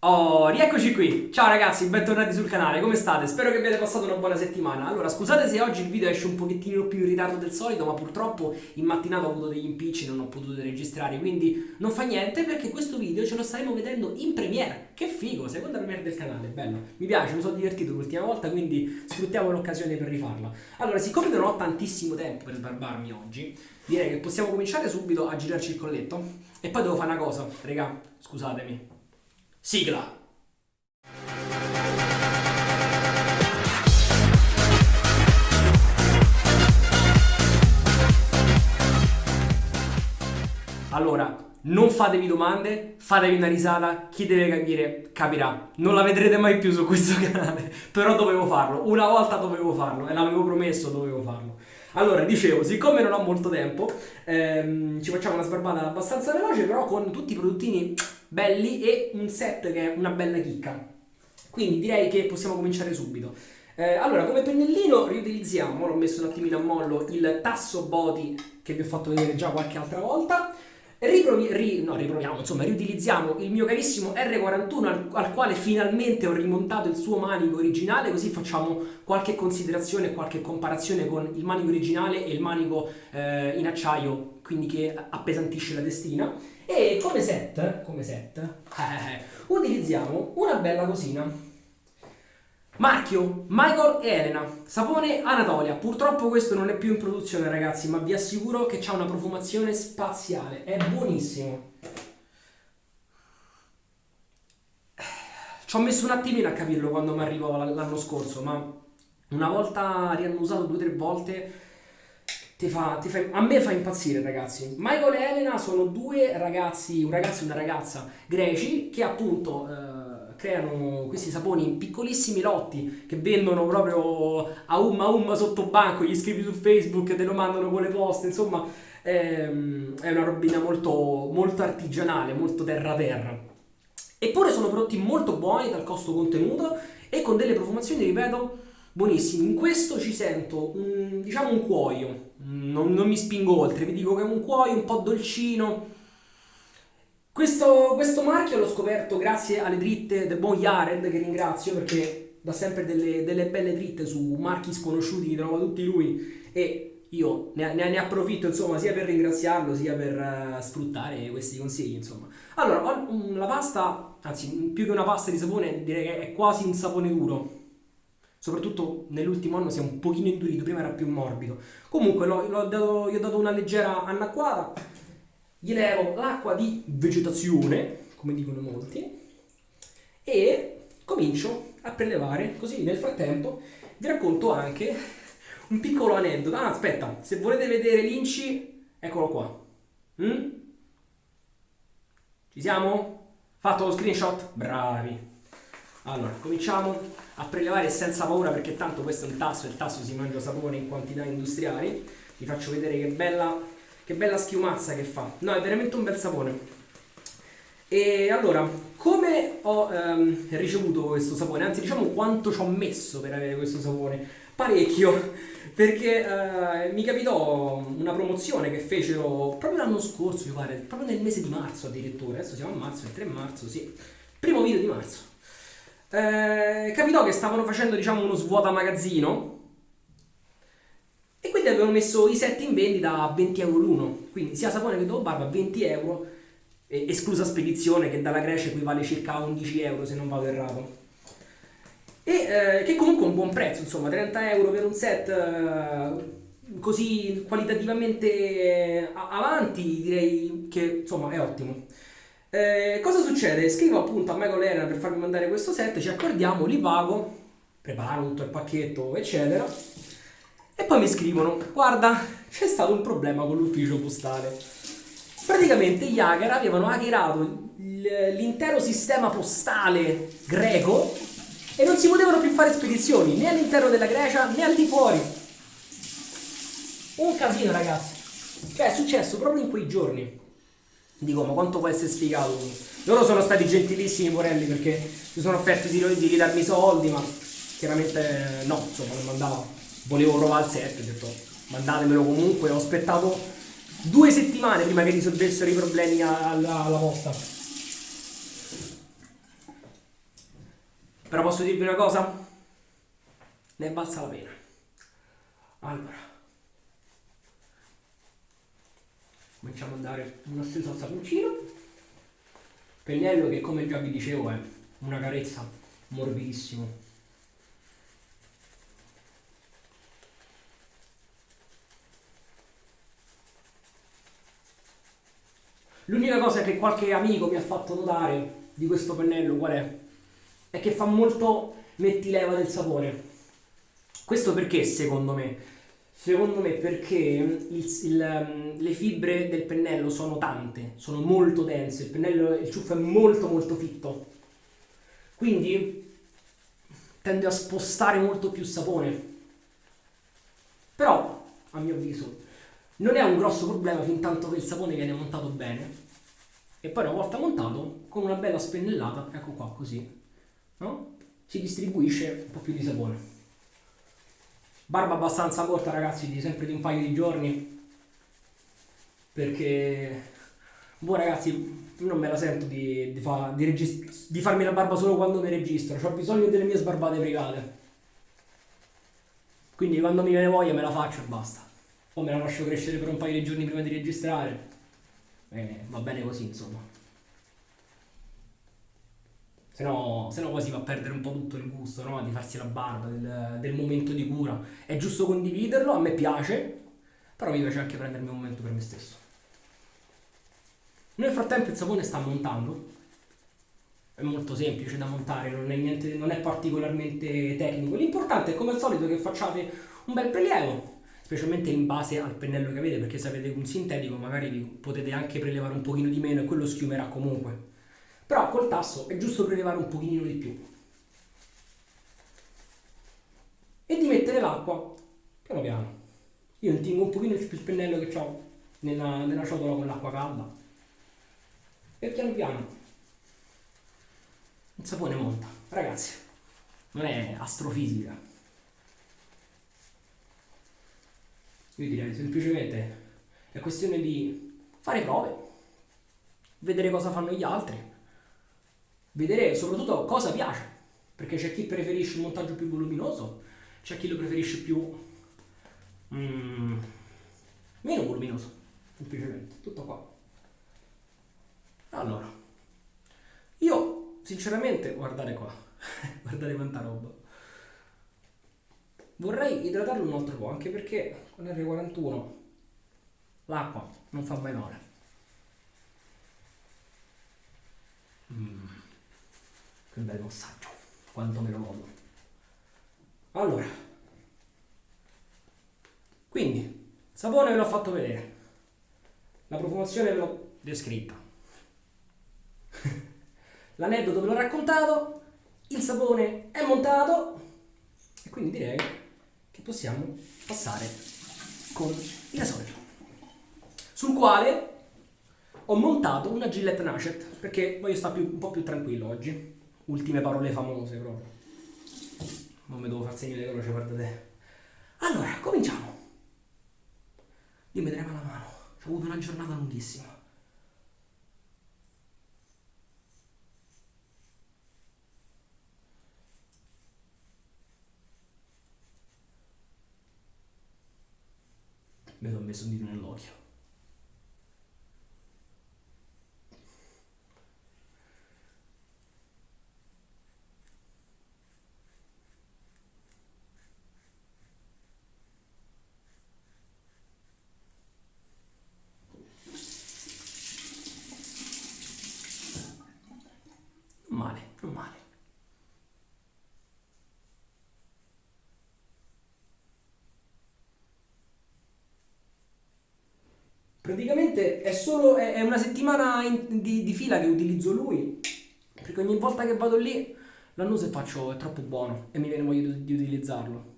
Oh, rieccoci qui! Ciao ragazzi, bentornati sul canale, come state? Spero che abbiate passato una buona settimana. Allora, scusate se oggi il video esce un pochettino più in ritardo del solito, ma purtroppo in mattinata ho avuto degli impicci e non ho potuto registrare, quindi non fa niente perché questo video ce lo staremo vedendo in premiere. Che figo, seconda premiere del canale, bello. Mi piace, mi sono divertito l'ultima volta, quindi sfruttiamo l'occasione per rifarla. Allora, siccome non ho tantissimo tempo per sbarbarmi oggi, direi che possiamo cominciare subito a girarci il colletto. E poi devo fare una cosa, raga, scusatemi. Sigla! Allora, non fatevi domande, fatevi una risata, chi deve capire capirà. Non la vedrete mai più su questo canale, però dovevo farlo, una volta dovevo farlo e l'avevo promesso, dovevo farlo. Allora, dicevo, siccome non ho molto tempo, ci facciamo una sbarbata abbastanza veloce, però con tutti i prodottini belli e un set che è una bella chicca. Quindi direi che possiamo cominciare subito. Allora, come pennellino riutilizziamo, l'ho messo un attimino a mollo, il tasso body che vi ho fatto vedere già qualche altra volta. Riproviamo, insomma, riutilizziamo il mio carissimo R41 al quale finalmente ho rimontato il suo manico originale, così facciamo qualche considerazione e qualche comparazione con il manico originale e il manico in acciaio, quindi che appesantisce la testina. E come set, utilizziamo una bella cosina. Marchio Michael e Elena, sapone Anatolia. Purtroppo questo non è più in produzione, ragazzi, ma vi assicuro che c'ha una profumazione spaziale. È buonissimo. Ci ho messo un attimino a capirlo quando mi arrivò l'anno scorso, ma una volta riannusato 2 o 3 volte a me fa impazzire, ragazzi. Michael e Elena sono due ragazzi, un ragazzo e una ragazza greci che appunto creano questi saponi in piccolissimi lotti che vendono proprio a umma sotto banco, gli scrivi su Facebook e te lo mandano con le poste, insomma è una robina molto, molto artigianale, molto terra. Eppure sono prodotti molto buoni dal costo contenuto e con delle profumazioni, ripeto, buonissime. In questo ci sento diciamo un cuoio, non mi spingo oltre, vi dico che è un cuoio un po' dolcino. Questo marchio l'ho scoperto grazie alle dritte del buon Jared, che ringrazio perché dà sempre delle belle dritte su marchi sconosciuti, li trova tutti lui e io ne approfitto, insomma, sia per ringraziarlo sia per sfruttare questi consigli, insomma. Allora, ho la pasta, anzi più che una pasta di sapone direi che è quasi un sapone duro, soprattutto nell'ultimo anno si è un pochino indurito, prima era più morbido. Comunque gli ho dato una leggera annacquata, gli levo l'acqua di vegetazione, come dicono molti, e comincio a prelevare, così nel frattempo vi racconto anche un piccolo aneddoto. Ah, aspetta, se volete vedere l'inci, eccolo qua. Mm? Ci siamo? Fatto lo screenshot? Bravi. Allora, cominciamo a prelevare senza paura perché tanto questo è un tasso, il tasso si mangia sapone in quantità industriali. Vi faccio vedere che bella schiumazza che fa. No, è veramente un bel sapone. E allora, come ho ricevuto questo sapone? Anzi, diciamo quanto ci ho messo per avere questo sapone. Parecchio, perché mi capitò una promozione che fecero proprio l'anno scorso, mi pare, proprio nel mese di marzo addirittura. Adesso siamo a marzo, il 3 marzo, sì. Primo video di marzo. Capitò che stavano facendo, diciamo, uno svuota magazzino e quindi avevano messo i set in vendita a 20 euro l'uno, quindi sia sapone che dopo barba a 20 euro, esclusa spedizione che dalla Grecia equivale circa a 11 euro se non vado errato. E che comunque è un buon prezzo, insomma, 30 euro per un set così qualitativamente avanti, direi che insomma è ottimo. Cosa succede? Scrivo appunto a Michael Elena per farmi mandare questo set, ci accordiamo, li pago, preparo tutto il pacchetto, eccetera. E poi mi scrivono: guarda, c'è stato un problema con l'ufficio postale. Praticamente gli hacker avevano hackerato l'intero sistema postale greco e non si potevano più fare spedizioni né all'interno della Grecia né al di fuori. Un casino, ragazzi. Cioè è successo proprio in quei giorni. Dico, ma quanto può essere sfigato? Loro sono stati gentilissimi, porelli, perché si sono offerti di ridarmi i soldi, ma chiaramente no, insomma, non mandava. Volevo provare il set, ho detto mandatemelo comunque. Ho aspettato 2 settimane prima che risolvessero i problemi alla posta. Però posso dirvi una cosa? Ne è valsa la pena. Allora, cominciamo a dare una stesa al saponcino. Pennello che, come già vi dicevo, è una carezza, morbidissimo. L'unica cosa che qualche amico mi ha fatto notare di questo pennello qual è? È che fa molto mettileva del sapone. Questo perché secondo me? Secondo me perché le fibre del pennello sono tante, sono molto dense, il ciuffo è molto molto fitto. Quindi tende a spostare molto più sapone. Però, a mio avviso, non è un grosso problema fin tanto che il sapone viene montato bene. E poi una volta montato, con una bella spennellata, ecco qua, così, no? Si distribuisce un po' più di sapone. Barba abbastanza corta, ragazzi, di sempre di un paio di giorni. Perché voi ragazzi, non me la sento di farmi la barba solo quando mi registro. Ho bisogno delle mie sbarbate private. Quindi quando mi viene voglia me la faccio e basta. O me la lascio crescere per un paio di giorni prima di registrare. Va bene così, insomma. Se no poi si va a perdere un po' tutto il gusto, no? Di farsi la barba, del momento di cura. È giusto condividerlo, a me piace, però mi piace anche prendermi un momento per me stesso. Nel frattempo il sapone sta montando. È molto semplice da montare, non è particolarmente tecnico. L'importante è come al solito che facciate un bel prelievo, specialmente in base al pennello che avete, perché se avete un sintetico magari potete anche prelevare un pochino di meno e quello schiumerà comunque. Però col tasso è giusto prelevare un pochino di più. E di mettere l'acqua piano piano. Io intingo un pochino il pennello che ho nella ciotola con l'acqua calda. E piano piano il sapone monta. Ragazzi, non è astrofisica. Io direi semplicemente è questione di fare prove, vedere cosa fanno gli altri, vedere soprattutto cosa piace, perché c'è chi preferisce un montaggio più voluminoso, c'è chi lo preferisce più meno voluminoso, semplicemente, tutto qua. Allora, io sinceramente, guardate qua, guardate quanta roba. Vorrei idratarlo un altro po', anche perché con R41 l'acqua non fa mai male. Che bel massaggio, quanto me lo godo. Allora, quindi, sapone ve l'ho fatto vedere, la profumazione ve l'ho descritta, l'aneddoto ve l'ho raccontato, il sapone è montato e quindi direi che possiamo passare con il gasolio, sul quale ho montato una Gillette Nachet perché voglio stare un po' più tranquillo oggi. Ultime parole famose proprio. Non mi devo far segno di croce, guardate. Allora, cominciamo. Io mi trema la mano. Ho avuto una giornata lunghissima. Mi sono messo un dito nell'occhio. Non male, non male. Praticamente è una settimana di fila che utilizzo lui, perché ogni volta che vado lì l'annuso e faccio è troppo buono e mi viene voglia di utilizzarlo.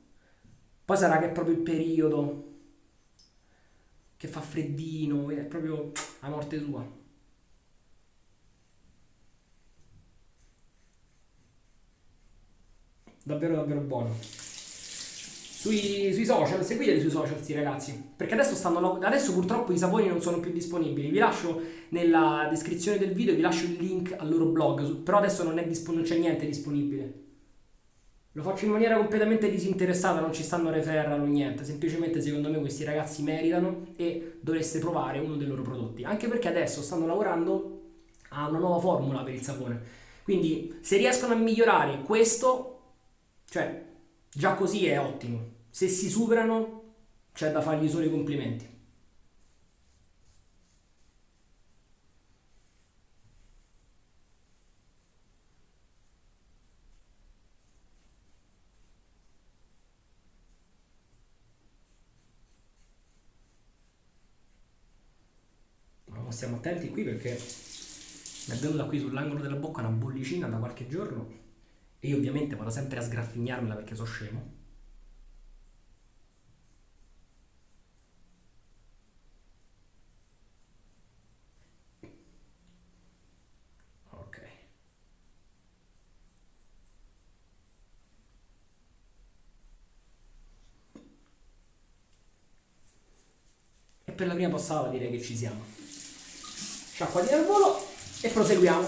Poi sarà che è proprio il periodo che fa freddino, è proprio la morte sua. Davvero davvero buono. Sui social, seguiteli sui social sti ragazzi, perché adesso purtroppo i saponi non sono più disponibili. Vi lascio nella descrizione del video, vi lascio il link al loro blog, però adesso non c'è niente disponibile. Lo faccio in maniera completamente disinteressata, non ci stanno referral o niente, semplicemente secondo me questi ragazzi meritano e dovreste provare uno dei loro prodotti, anche perché adesso stanno lavorando a una nuova formula per il sapone. Quindi se riescono a migliorare questo, cioè già così è ottimo. Se si superano c'è da fargli solo i complimenti. Ma stiamo attenti qui perché mi è venuta qui sull'angolo della bocca una bollicina da qualche giorno e io ovviamente vado sempre a sgraffignarmela perché so scemo. Ok. E per la prima passata direi che ci siamo. Sciacquatina al volo e proseguiamo.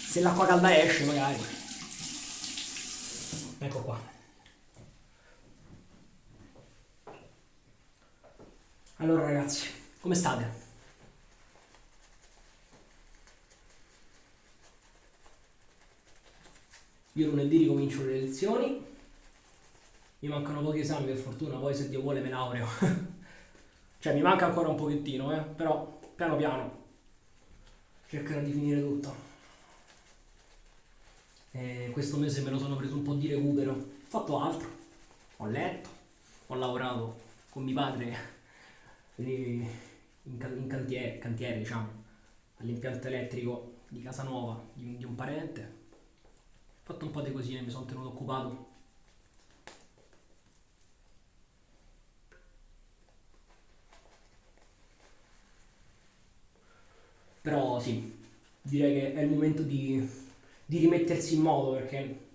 Se l'acqua calda esce magari. Ecco qua. Allora ragazzi, come state? Io lunedì ricomincio le lezioni, mi mancano pochi esami per fortuna, poi se Dio vuole me laureo. Cioè mi manca ancora un pochettino, però piano piano cercherò di finire tutto. E questo mese me lo sono preso un po' di recupero, ho fatto altro, ho letto, ho lavorato con mio padre lì in cantiere, diciamo, all'impianto elettrico di casa nuova di un parente. Ho fatto un po' di cosine, mi sono tenuto occupato. Però sì, direi che è il momento di rimettersi in moto perché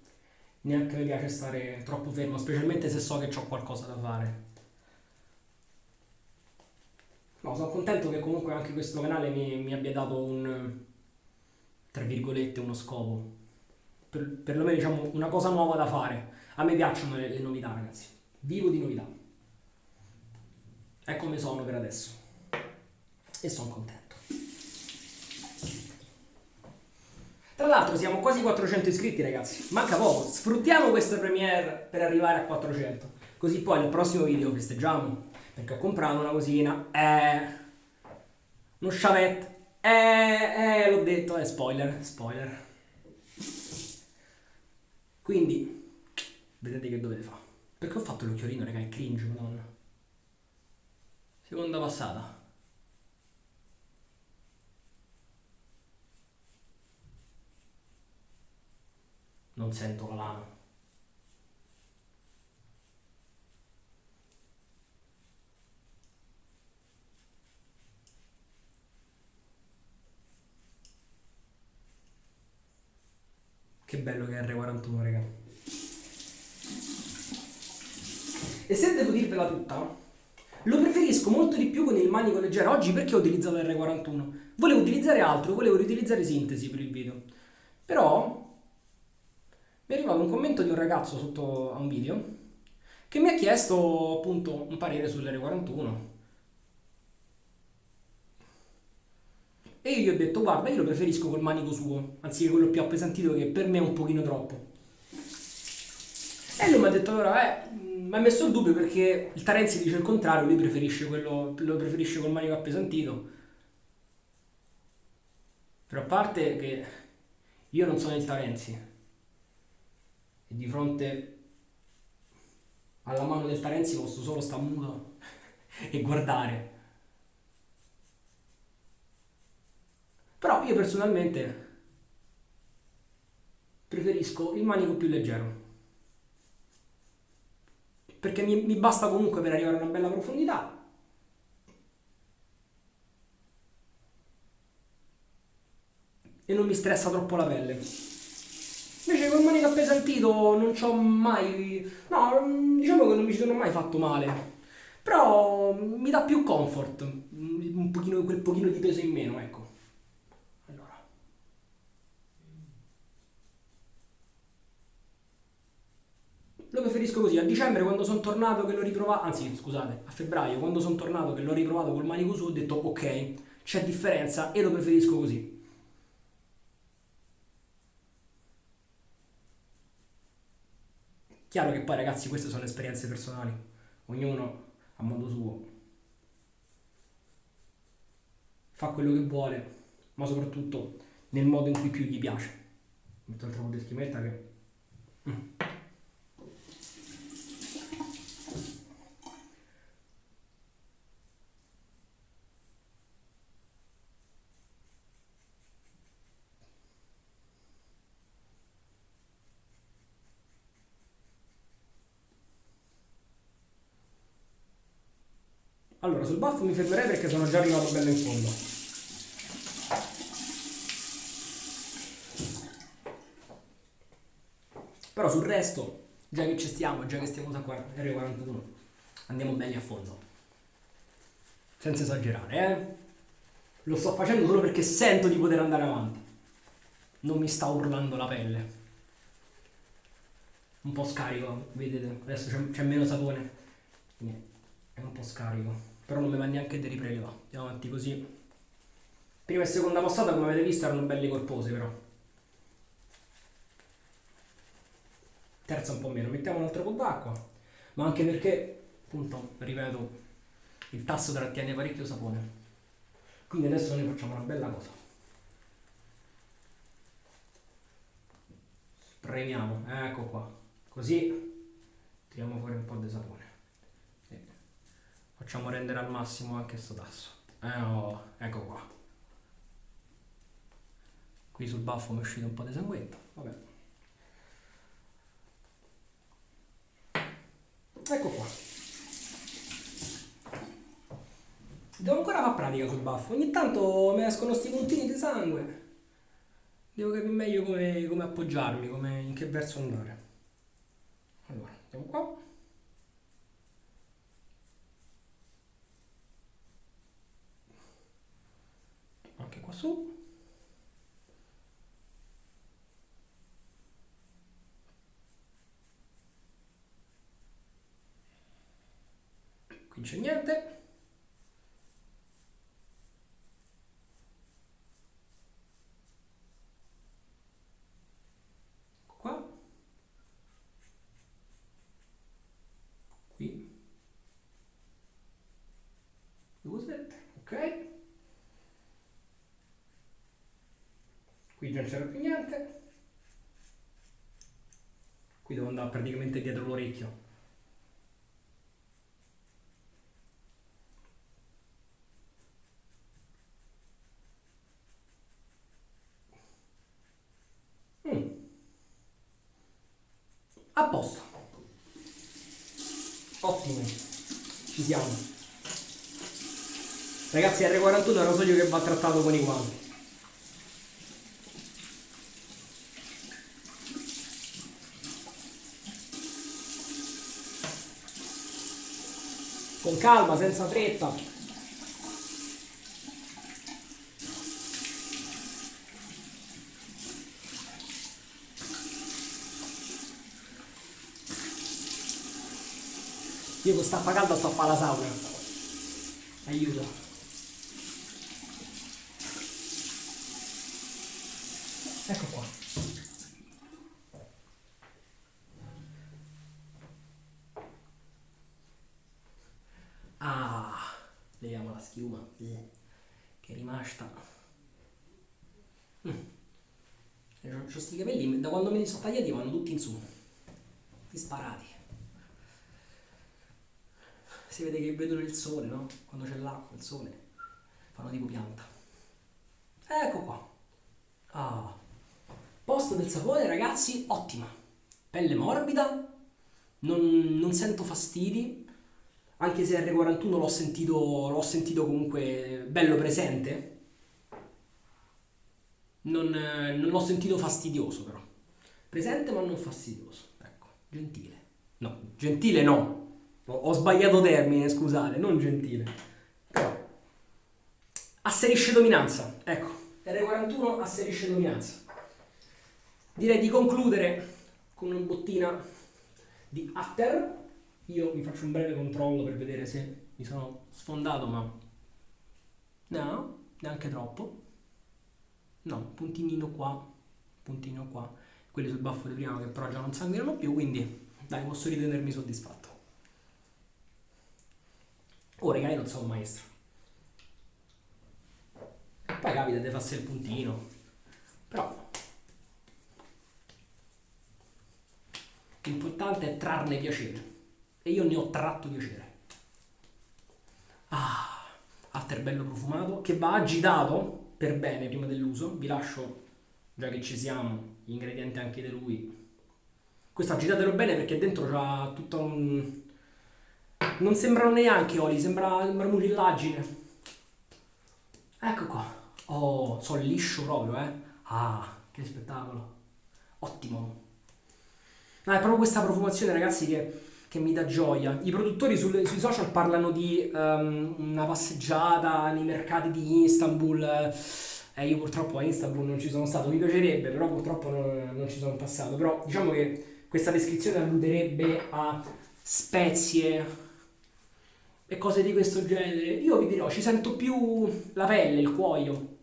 neanche mi piace stare troppo fermo, specialmente se so che ho qualcosa da fare. No, sono contento che comunque anche questo canale mi abbia dato tra virgolette, uno scopo. Perlomeno diciamo una cosa nuova da fare. A me piacciono le novità, ragazzi. Vivo di novità. È come sono per adesso. E sono contento. Tra l'altro siamo quasi 400 iscritti, ragazzi. Manca poco. Sfruttiamo questa premiere per arrivare a 400. Così poi nel prossimo video festeggiamo. Perché ho comprato una cosina. Uno sciavetto. L'ho detto, spoiler, spoiler. Quindi, vedete che dovete fare. Perché ho fatto l'occhiolino, raga, è cringe, madonna. Seconda passata. Non sento la lama. Che bello che è R41, raga. E se devo dirvela tutta, lo preferisco molto di più con il manico leggero. Oggi perché ho utilizzato R41? Volevo utilizzare altro, volevo riutilizzare sintesi per il video. Però mi è arrivato un commento di un ragazzo sotto a un video che mi ha chiesto appunto un parere sull'R41. E io gli ho detto guarda, io lo preferisco col manico suo, anziché quello più appesantito che per me è un pochino troppo. E lui mi ha detto allora, mi ha messo il dubbio perché il Tarenzi dice il contrario, lui preferisce quello, lo preferisce col manico appesantito. Però a parte che io non sono il Tarenzi e di fronte alla mano del Tarenzi posso solo stare muto e guardare. Però io personalmente preferisco il manico più leggero. Perché mi basta comunque per arrivare a una bella profondità. E non mi stressa troppo la pelle. Invece col manico appesantito non c'ho mai... No, diciamo che non mi ci sono mai fatto male. Però mi dà più comfort, un pochino, quel pochino di peso in meno, ecco. Allora, lo preferisco così. A dicembre quando sono tornato che l'ho riprovato, anzi scusate, a febbraio quando sono tornato che l'ho riprovato col manico su ho detto ok, c'è differenza e lo preferisco così. Chiaro che poi ragazzi queste sono esperienze personali, ognuno a modo suo fa quello che vuole, ma soprattutto nel modo in cui più gli piace. Metto un po' di schiumetta che... Allora, sul baffo mi fermerei perché sono già arrivato bello in fondo. Però sul resto, già che ci stiamo, già che stiamo da 41, andiamo belli a fondo. Senza esagerare, eh? Lo sto facendo solo perché sento di poter andare avanti. Non mi sta urlando la pelle. Un po' scarico, vedete? Adesso c'è meno sapone. Quindi è un po' scarico. Però non mi va neanche di ripreleva. Andiamo avanti così. Prima e seconda passata, come avete visto, erano belle corpose, però. Terza un po' meno. Mettiamo un altro po' d'acqua. Ma anche perché, appunto, ripeto, il tasso trattiene parecchio sapone. Quindi adesso noi facciamo una bella cosa. Premiamo, ecco qua. Così tiriamo fuori un po' di sapone. E facciamo rendere al massimo anche sto tasso. Oh, ecco qua. Qui sul baffo mi è uscito un po' di sanguetto. Vabbè. Ecco qua. Devo ancora fare pratica sul baffo. Ogni tanto mi escono sti puntini di sangue. Devo capire meglio come appoggiarmi, in che verso andare. Allora, andiamo qua. Anche qua su. Qui c'è niente. Qua. Qui. 2, 7. Ok. Qui già non c'era più niente. Qui devo andare praticamente dietro l'orecchio. Mm, a posto. Ottimo. Ci siamo. Ragazzi, R41 è un rasoio che va trattato con i guanti. Con calma, senza fretta. Io con st'acqua calda sto a fare la sauna. Aiuto. Ecco qua. Ah, leviamo la schiuma che è rimasta. C'ho sti capelli, da quando me li sono tagliati vanno tutti in su. Disparati. Si vede che vedono il sole, no? Quando c'è l'acqua, il sole, fanno tipo pianta. Ecco qua. Ah. Posto del sapone, ragazzi, ottima. Pelle morbida, non sento fastidi, anche se R41 l'ho sentito comunque bello presente. Non l'ho sentito fastidioso però. presente ma non fastidioso, ecco, gentile. No, gentile no, ho sbagliato termine, scusate, non gentile. Però asserisce dominanza, ecco, R41 asserisce dominanza. Direi di concludere con una bottina di after. Io mi faccio un breve controllo per vedere se mi sono sfondato, ma no, neanche troppo. No, puntinino qua, puntino qua. Quelli sul baffo di prima che però già non sanguinano più, quindi dai, posso ritenermi soddisfatto. Oh, raga, io non sono un maestro. Poi capita di farsi il puntino, però l'importante è trarne piacere. E io ne ho tratto piacere. Ah, after bello profumato, che va agitato per bene prima dell'uso. Vi lascio, già che ci siamo, gli ingredienti anche di lui. Questo agitatelo bene perché dentro c'ha tutto un... Non sembrano neanche oli, sembra mucillagine. Ecco qua. Oh, sono liscio proprio, eh. Ah, che spettacolo. Ottimo. Ah, è proprio questa profumazione, ragazzi, che mi dà gioia. I produttori sui social parlano di una passeggiata nei mercati di Istanbul. Io purtroppo a Istanbul non ci sono stato, mi piacerebbe, però purtroppo non ci sono passato. Però diciamo che questa descrizione alluderebbe a spezie e cose di questo genere. Io vi dirò, ci sento più la pelle, il cuoio.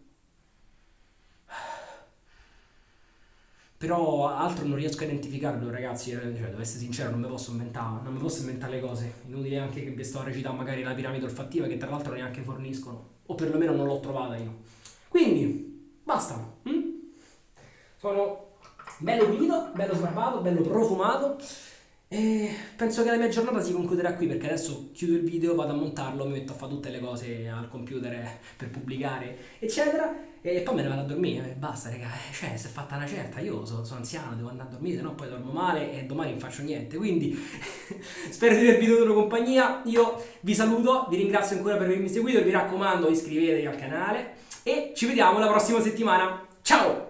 Però altro non riesco a identificarlo, ragazzi. Cioè, devo essere sincero, non mi posso inventare le cose. Inutile anche che vi sto a recitare magari la piramide olfattiva, che tra l'altro neanche forniscono. O perlomeno non l'ho trovata io. Quindi, basta. Sono bello pulito, bello sbarbato, bello profumato. E penso che la mia giornata si concluderà qui perché adesso chiudo il video, vado a montarlo, mi metto a fare tutte le cose al computer per pubblicare, eccetera. E poi me ne vado a dormire. Basta, raga. Cioè, si è fatta una certa. Io sono anziano, devo andare a dormire, no? Poi dormo male e domani non faccio niente. Quindi spero di avervi dato compagnia. Io vi saluto, vi ringrazio ancora per avermi seguito. Vi raccomando, iscrivetevi al canale e ci vediamo la prossima settimana. Ciao!